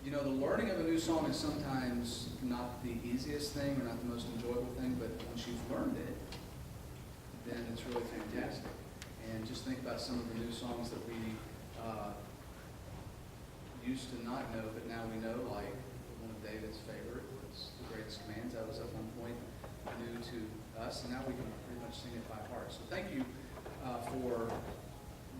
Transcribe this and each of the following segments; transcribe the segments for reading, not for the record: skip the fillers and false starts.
You know, the learning of a new song is sometimes not the easiest thing or not the most enjoyable thing, but once you've learned it, then it's really fantastic. And just think about some of the new songs that we used to not know, but now we know, like one of David's favorite was The Greatest Commands. That was at one point new to us, and now we can pretty much sing it by heart. So thank you for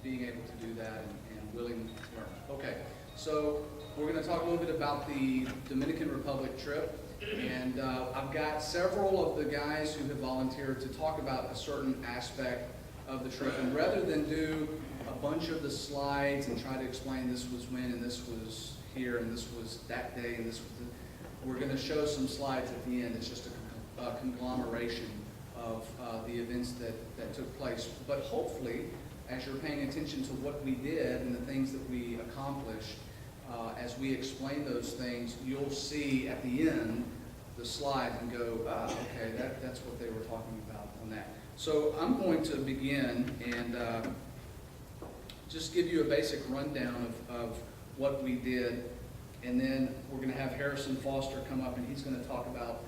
being able to do that and willing to learn. Okay, so we're going to talk a little bit about the Dominican Republic trip, and I've got several of the guys who have volunteered to talk about a certain aspect of the trip, and rather than do a bunch of the slides and try to explain this was when and this was here and this was that day and this was we're going to show some slides at the end. It's just a conglomeration of the events that took place. But hopefully, as you're paying attention to what we did and the things that we accomplished, as we explain those things, you'll see at the end the slide and go, okay, that's what they were talking about on that. So I'm going to begin and just give you a basic rundown of what we did, and then we're going to have Harrison Foster come up and he's going to talk about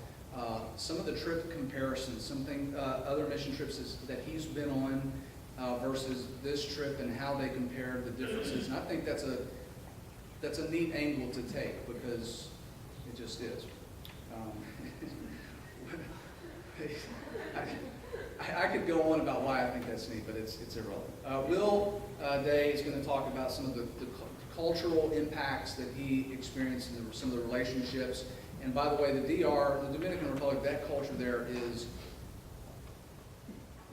some of the trip comparisons, other mission trips that he's been on versus this trip and how they compared the differences. And I think that's a neat angle to take because it just is. I could go on about why I think that's neat, but it's irrelevant. Will Day is going to talk about some of the cultural impacts that he experienced in some of the relationships. And by the way, the DR, the Dominican Republic, that culture there is,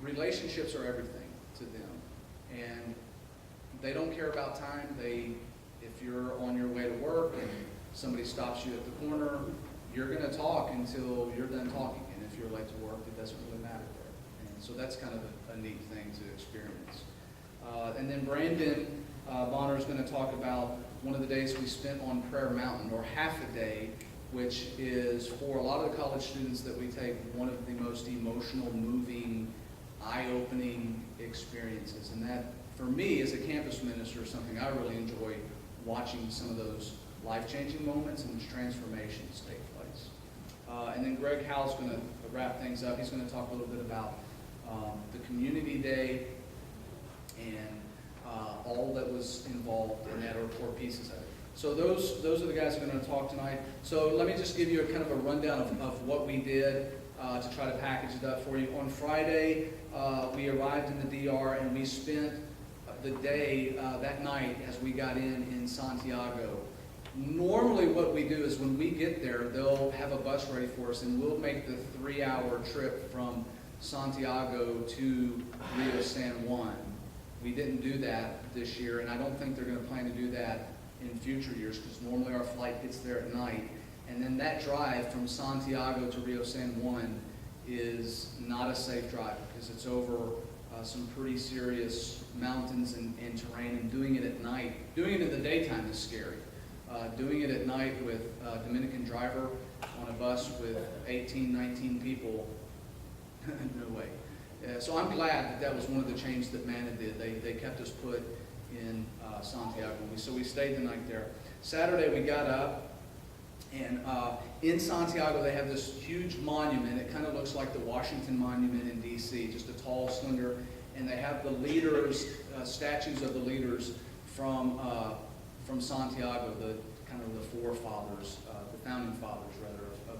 relationships are everything to them. And they don't care about time. If you're on your way to work and somebody stops you at the corner, you're going to talk until you're done talking. And if you're late to work, it doesn't really matter there. And so that's kind of a neat thing to experience. And then Brandon Bonner is going to talk about one of the days we spent on Prayer Mountain, or half a day, which is, for a lot of the college students that we take, one of the most emotional, moving, eye-opening experiences. And that, for me, as a campus minister, is something I really enjoy, watching some of those life-changing moments and transformations take place. And then Greg Howell's going to wrap things up. He's going to talk a little bit about the community day and all that was involved in that, or core pieces of it. So those are the guys who are going to talk tonight. So let me just give you a kind of a rundown of what we did to try to package it up for you. On Friday, we arrived in the DR and we spent the day that night as we got in Santiago. Normally what we do is when we get there, they'll have a bus ready for us and we'll make the 3-hour trip from Santiago to Rio San Juan. We didn't do that this year, and I don't think they're going to plan to do that in future years, because normally our flight gets there at night. And then that drive from Santiago to Rio San Juan is not a safe drive because it's over some pretty serious mountains and terrain, and doing it at night, doing it in the daytime is scary. Doing it at night with a Dominican driver on a bus with 18, 19 people, no way. So I'm glad that was one of the changes that Manna did. They kept us put in Santiago. So we stayed the night there. Saturday we got up, and in Santiago they have this huge monument. It kind of looks like the Washington Monument in D.C., just a tall, slender, and they have the leaders, statues of the leaders from Santiago, the kind of the forefathers, the founding fathers rather of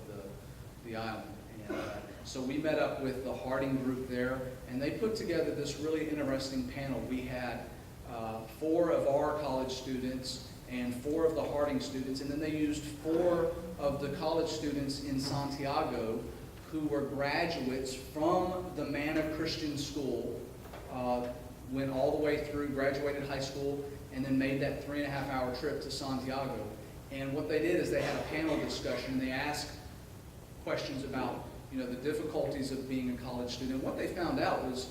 the island. And so we met up with the Harding group there, and they put together this really interesting panel. We had 4 of our college students and 4 of the Harding students, and then they used 4 of the college students in Santiago who were graduates from the Manna Christian School, went all the way through, graduated high school, and then made that 3.5-hour trip to Santiago. And what they did is they had a panel discussion. They asked questions about the difficulties of being a college student. What they found out was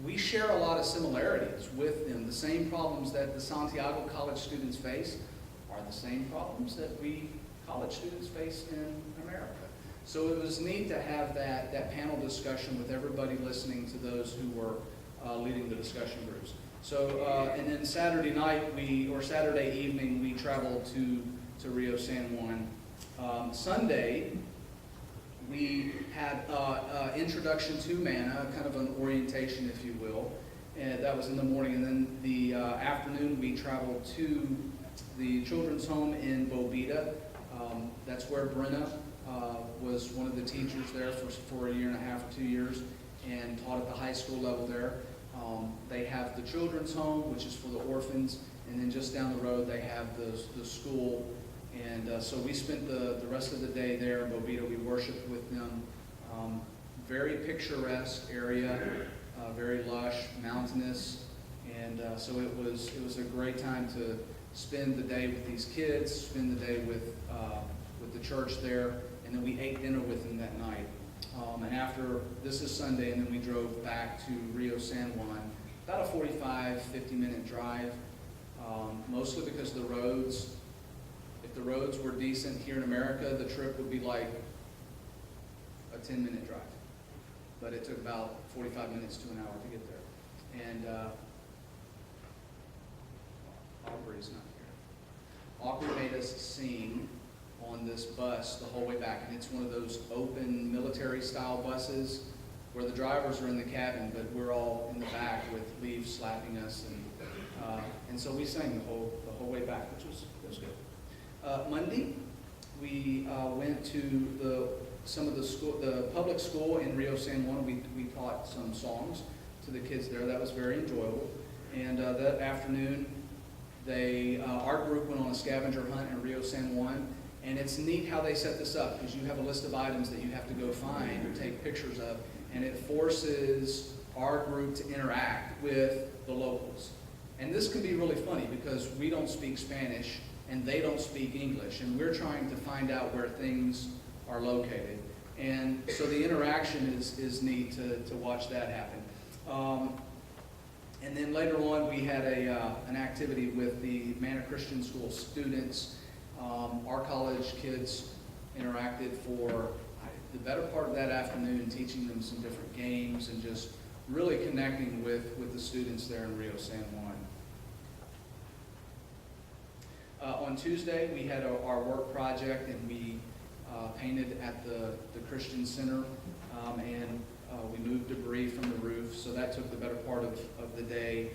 we share a lot of similarities with them. The same problems that the Santiago college students face are the same problems that we college students face in America. So it was neat to have that panel discussion with everybody listening to those who were leading the discussion groups. So, and then Saturday night, Saturday evening, we traveled to to Rio San Juan. Sunday, we had Introduction to Manna, kind of an orientation, if you will. And that was in the morning. And then the afternoon, we traveled to the children's home in Bobita. That's where Brenna was one of the teachers there for a year and a half or 2 years, and taught at the high school level there. They have the children's home, which is for the orphans, and then just down the road they have the school. And so we spent the rest of the day there in Bobita. We worshiped with them. Very picturesque area, very lush, mountainous, and so it was a great time to spend the day with these kids, spend the day with the church there, and then we ate dinner with them that night. And after, this is Sunday, and then we drove back to Rio San Juan, about a 45, 50-minute drive, mostly because the roads, if the roads were decent here in America, the trip would be like a 10-minute drive. But it took about 45 minutes to an hour to get there. And Aubrey's not here. Aubrey made us sing on this bus the whole way back, and it's one of those open military-style buses where the drivers are in the cabin, but we're all in the back with leaves slapping us, and so we sang the whole way back, which was good. Monday, we went to some of the public school in Rio San Juan. We taught some songs to the kids there. That was very enjoyable. And that afternoon, our group went on a scavenger hunt in Rio San Juan. And it's neat how they set this up, because you have a list of items that you have to go find or take pictures of, and it forces our group to interact with the locals. And this can be really funny because we don't speak Spanish and they don't speak English, and we're trying to find out where things are located. And so the interaction is neat to watch that happen. And then later on, we had an activity with the Manna Christian School students. Our college kids interacted for the better part of that afternoon, teaching them some different games and just really connecting with the students there in Rio San Juan. On Tuesday, we had our work project, and we painted at the Christian Center, and we moved debris from the roof, so that took the better part of the day.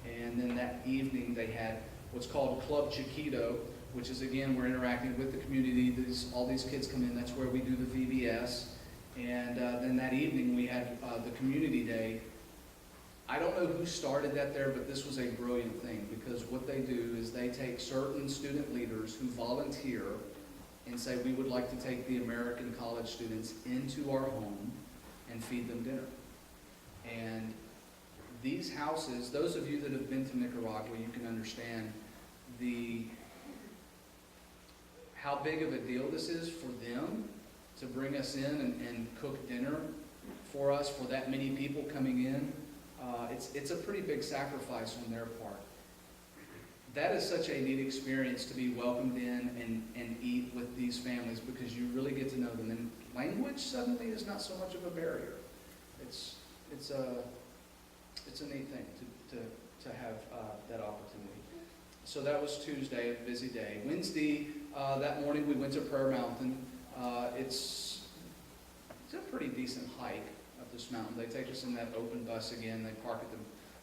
And then that evening, they had what's called Club Chiquito, which is, again, we're interacting with the community. All these kids come in. That's where we do the VBS. And then that evening, we had the community day. I don't know who started that there, but this was a brilliant thing, because what they do is they take certain student leaders who volunteer and say, we would like to take the American college students into our home and feed them dinner. And these houses, those of you that have been to Nicaragua, you can understand how big of a deal this is for them to bring us in and cook dinner for us, for that many people coming in. It's a pretty big sacrifice on their part. That is such a neat experience to be welcomed in and eat with these families, because you really get to know them. And language suddenly is not so much of a barrier. It's a neat thing to have that opportunity. So that was Tuesday, a busy day. Wednesday, that morning we went to Prayer Mountain. It's a pretty decent hike up this mountain. They take us in that open bus again. They park at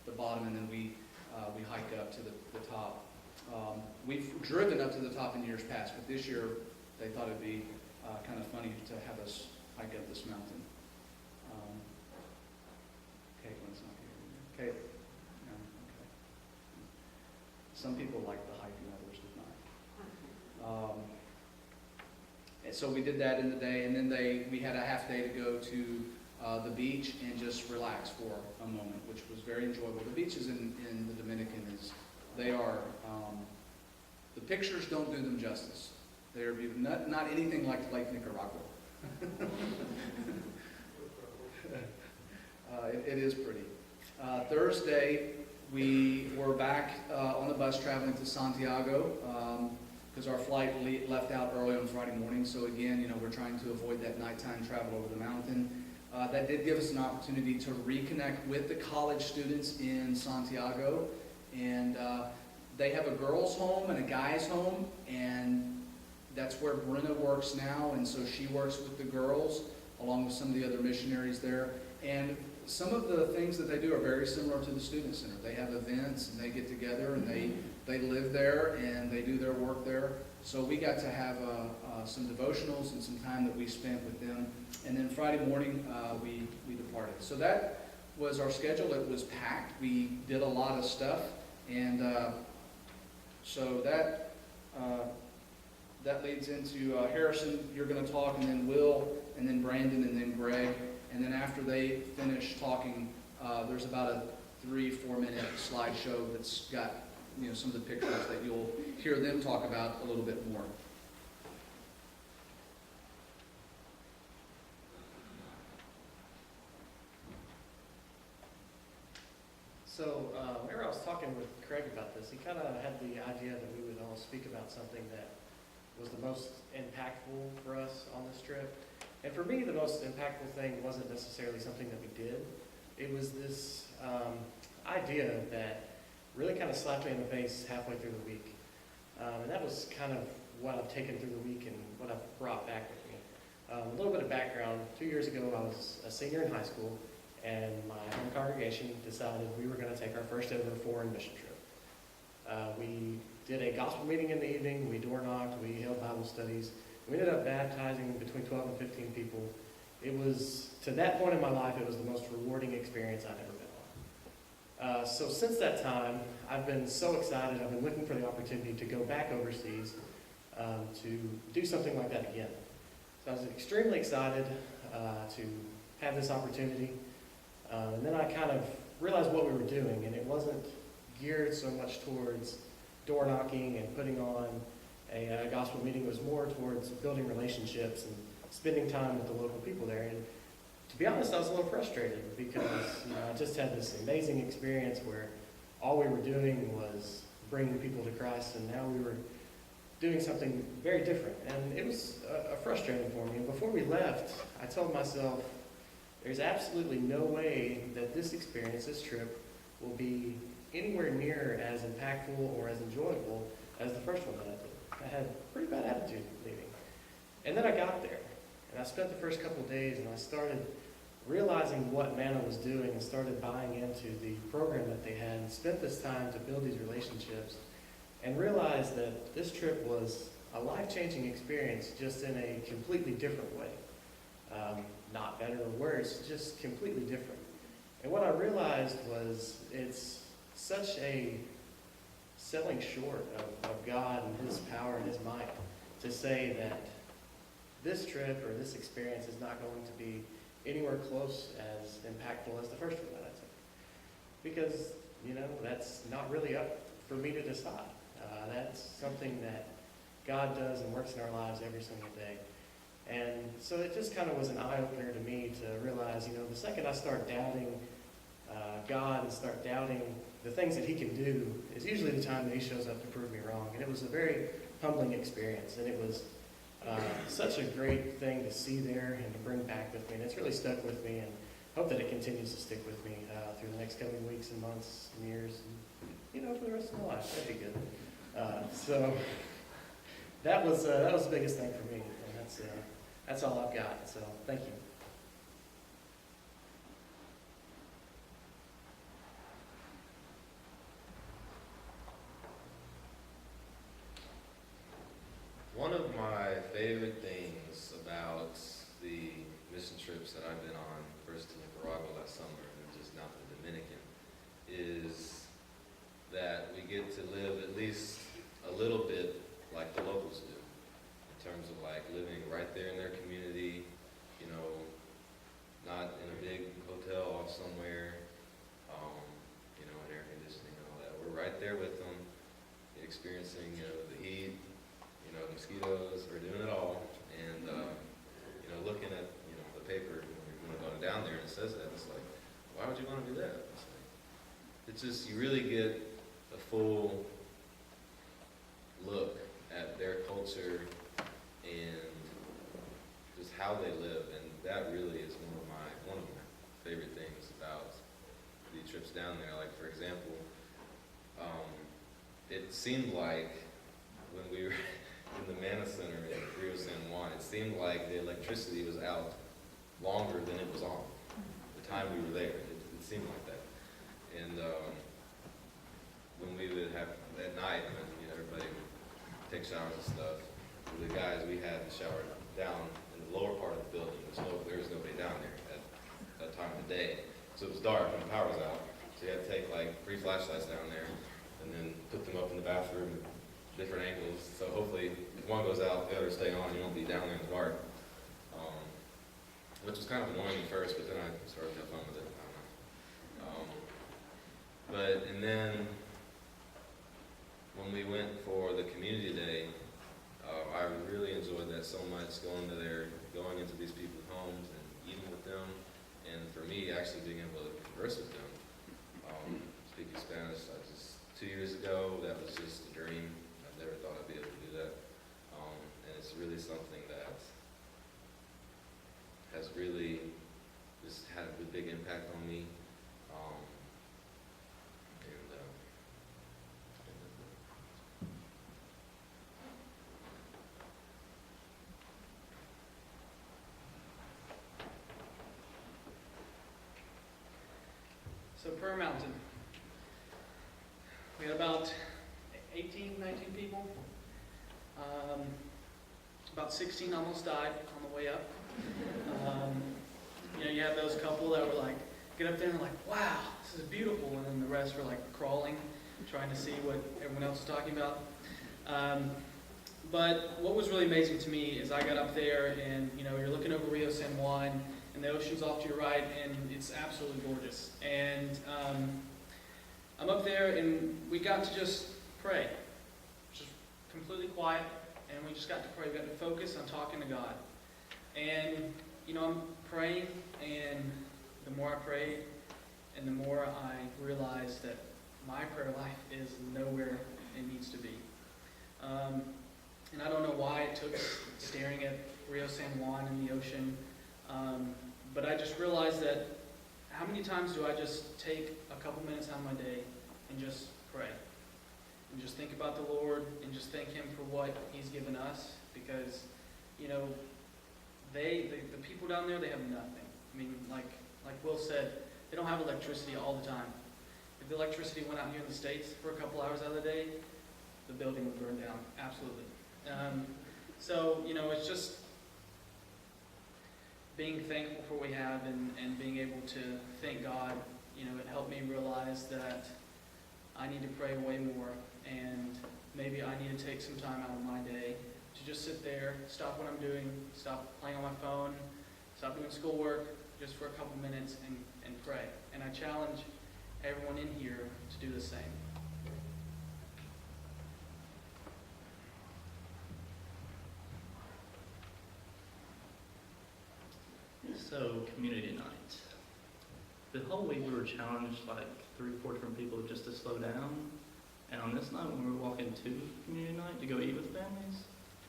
the bottom, and then we hike up to the top. We've driven up to the top in years past, but this year they thought it'd be kind of funny to have us hike up this mountain. Caitlin's not here. Caitlin? No? Okay. Some people liked the hike and others did not. And so we did that in the day, and then we had a half day to go to the beach and just relax for a moment, which was very enjoyable. The beaches in the Dominican they are, the pictures don't do them justice. They are beautiful. Not anything like Lake Nicaragua. It is pretty. Thursday, we were back on the bus traveling to Santiago, because our flight left out early on Friday morning. So again, we're trying to avoid that nighttime travel over the mountain. That did give us an opportunity to reconnect with the college students in Santiago, and they have a girls' home and a guys' home, and that's where Brenna works now, and so she works with the girls, along with some of the other missionaries there. And some of the things that they do are very similar to the Student Center. They have events, and they get together, and they live there, and they do their work there. So we got to have some devotionals and some time that we spent with them. And then Friday morning, we departed. So that was our schedule. It was packed. We did a lot of stuff. And so that leads into Harrison. You're going to talk, and then Will, and then Brandon, and then Greg. And then after they finish talking, there's about a 3-4 minute slideshow that's got some of the pictures that you'll hear them talk about a little bit more. So whenever I was talking with Craig about this, he kind of had the idea that we would all speak about something that was the most impactful for us on this trip. And for me, the most impactful thing wasn't necessarily something that we did. It was this idea that really kind of slapped me in the face halfway through the week. And that was kind of what I've taken through the week and what I've brought back with me. A little bit of background. 2 years ago, I was a senior in high school, and my home congregation decided we were going to take our first ever foreign mission trip. We did a gospel meeting in the evening, we door knocked, we held Bible studies. We ended up baptizing between 12 and 15 people. It was, to that point in my life, it was the most rewarding experience I've ever been on. So since that time, I've been so excited. I've been looking for the opportunity to go back overseas to do something like that again. So I was extremely excited to have this opportunity. And then I kind of realized what we were doing, and it wasn't geared so much towards door knocking and putting on a gospel meeting. It was more towards building relationships and spending time with the local people there. And to be honest, I was a little frustrated because I just had this amazing experience where all we were doing was bringing people to Christ, and now we were doing something very different. And it was frustrating for me. And before we left, I told myself, there's absolutely no way that this experience, this trip, will be anywhere near as impactful or as enjoyable as the first one that I did. I had a pretty bad attitude leaving. And then I got there, and I spent the first couple of days, and I started realizing what Manna was doing and started buying into the program that they had, and spent this time to build these relationships, and realized that this trip was a life-changing experience, just in a completely different way. Not better or worse, just completely different. And what I realized was it's such a selling short of God and His power and His might to say that this trip or this experience is not going to be anywhere close as impactful as the first one that I took. Because, that's not really up for me to decide. That's something that God does and works in our lives every single day. And so it just kind of was an eye-opener to me to realize, the second I start doubting God and start doubting the things that He can do is usually the time that He shows up to prove me wrong. And it was a very humbling experience, and it was such a great thing to see there and to bring back with me. And it's really stuck with me, and hope that it continues to stick with me through the next coming weeks and months and years, and for the rest of my life. That'd be good. So that was the biggest thing for me, and that's all I've got. So thank you. One of my favorite things about the mission trips that I've been on, first to Nicaragua last summer and just now to the Dominican, is that we get to live at least a little bit like the locals do, in terms of living right there in their community, not in a big hotel off somewhere, and air conditioning and all that. We're right there with them, experiencing the heat, mosquitoes. We're doing it all, and looking at the paper when we're going down there and it says that, it's like, why would you want to do that? It's just, you really get a full look at their culture and just how they live, and that really is one of my favorite things about the trips down there. Like, for example, it it seemed like when we were in the Manna Center in Rio San Juan, it seemed like the electricity was out longer than it was on. The time we were there, it seemed like that. And when we would have, at night, when everybody would take showers and stuff, the guys, we had to shower down in the lower part of the building. There was nobody down there at that time of the day. So it was dark and the power was out. So you had to take like 3 flashlights down there and then put them up in the bathroom at different angles. So hopefully if one goes out, the other stay on. You won't be down there in the dark. Which was kind of annoying at first, but then I started to have fun with it. I don't know. And then when we went for the community day, I really enjoyed that so much, going into these people's homes and eating with them, and for me, actually being able to converse with them. Speaking Spanish, 2 years ago, that was just a dream. I never thought I'd be able to do that, and it's really something that has really just had a big impact on me. So Prayer Mountain, we had about 18, 19 people. About 16 almost died on the way up. You have those couple that were like, get up there and like, wow, this is beautiful. And then the rest were like crawling, trying to see what everyone else was talking about. But what was really amazing to me is I got up there and, you're looking over Rio San Juan and the ocean's off to your right and it's absolutely gorgeous. And I'm up there and we got to just pray. Just completely quiet and we just got to pray. We got to focus on talking to God. And, I'm praying, and the more I prayed, and the more I realized that my prayer life is nowhere it needs to be. And I don't know why it took staring at Rio San Juan and the ocean, but I just realized that how many times do I just take a couple minutes out of my day and just pray? And just think about the Lord, and just thank Him for what He's given us, because, the people down there, they have nothing. I mean, like Will said, they don't have electricity all the time. If the electricity went out here in the States for a couple hours out of the day, the building would burn down, absolutely. So, it's just being thankful for what we have and being able to thank God. It helped me realize that I need to pray way more, and maybe I need to take some time out of my day to just sit there, stop what I'm doing, stop playing on my phone, stop doing schoolwork, just for a couple minutes and pray. And I challenge everyone in here to do the same. So, community night. The whole week we were challenged like 3 or 4 different people just to slow down. And on this night when we were walking to community night to go eat with families,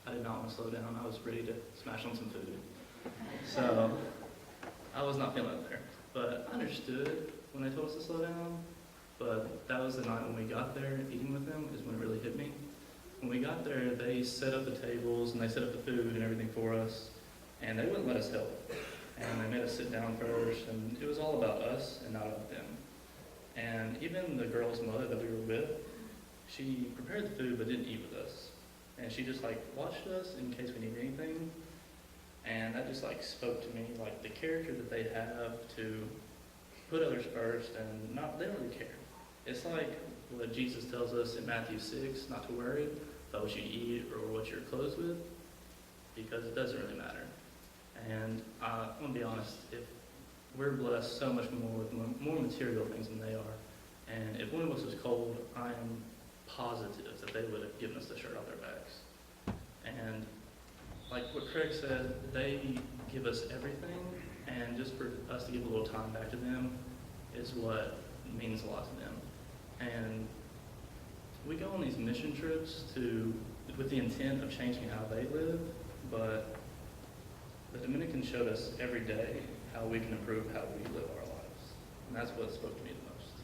I did not want to slow down. I was ready to smash on some food. So, I was not feeling it there. But I understood when they told us to slow down. But that was the night when we got there eating with them is when it really hit me. When we got there, they set up the tables and they set up the food and everything for us. And they wouldn't let us help. And they made us sit down first. And it was all about us and not about them. And even the girl's mother that we were with, she prepared the food but didn't eat with us. And she just watched us in case we needed anything. And that just spoke to me, the character that they have to put others first and they don't really care. It's like what Jesus tells us in Matthew 6, not to worry about what you eat or what you're clothed with, because it doesn't really matter. And I'm going to be honest, if we're blessed so much more with more material things than they are, and if one of us was cold, I am positive that they would have given us the shirt off their backs. And like what Craig said, they give us everything, and just for us to give a little time back to them is what means a lot to them. And we go on these mission trips with the intent of changing how they live, but the Dominicans showed us every day how we can improve how we live our lives. And that's what spoke to me the most.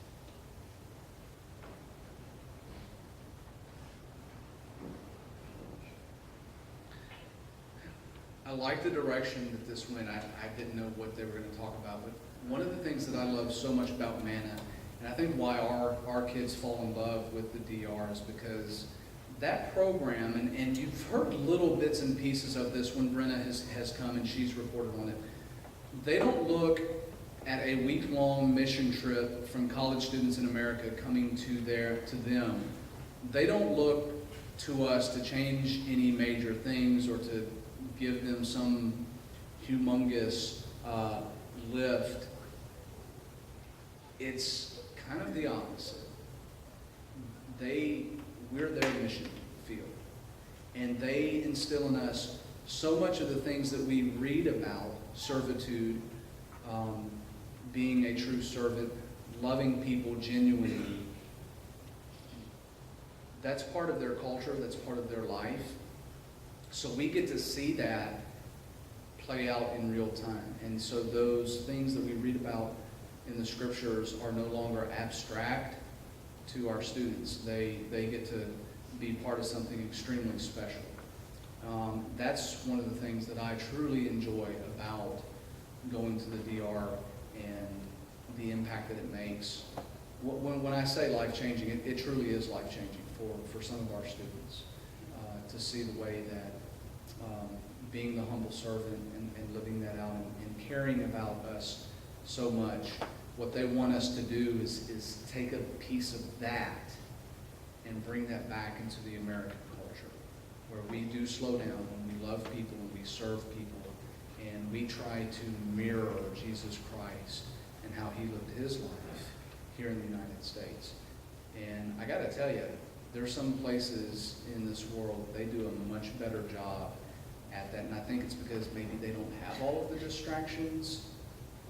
like the direction that this went. I didn't know what they were gonna talk about, but one of the things that I love so much about Manna, and I think why our kids fall in love with the DR is because that program, and you've heard little bits and pieces of this when Brenna has come and she's reported on it. They don't look at a week-long mission trip from college students in America coming to them. They don't look to us to change any major things or to give them some humongous lift. It's kind of the opposite. We're their mission field. And they instill in us so much of the things that we read about: servitude, being a true servant, loving people genuinely. That's part of their culture, that's part of their life. So we get to see that play out in real time. And so those things that we read about in the scriptures are no longer abstract to our students. They get to be part of something extremely special. That's one of the things that I truly enjoy about going to the DR and the impact that it makes. When I say life-changing, it truly is life-changing for some of our students, to see the way that being the humble servant and living that out and caring about us so much, what they want us to do is take a piece of that and bring that back into the American culture, where we do slow down and we love people and we serve people and we try to mirror Jesus Christ and how he lived his life here in the United States. And I gotta tell you, there's some places in this world they do a much better job at that, and I think it's because maybe they don't have all of the distractions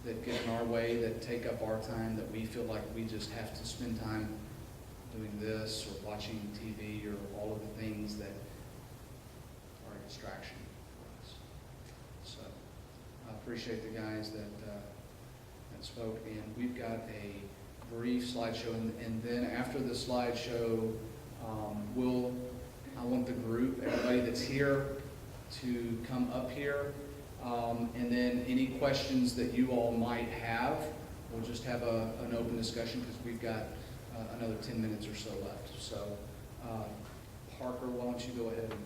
that get in our way, that take up our time, that we feel like we just have to spend time doing this or watching TV or all of the things that are a distraction for us. So I appreciate the guys that spoke, and we've got a brief slideshow, and then after the slideshow, I want the group, everybody that's here, to come up here, and then any questions that you all might have, we'll just have an open discussion because we've got another 10 minutes or so left. So, Parker, why don't you go ahead and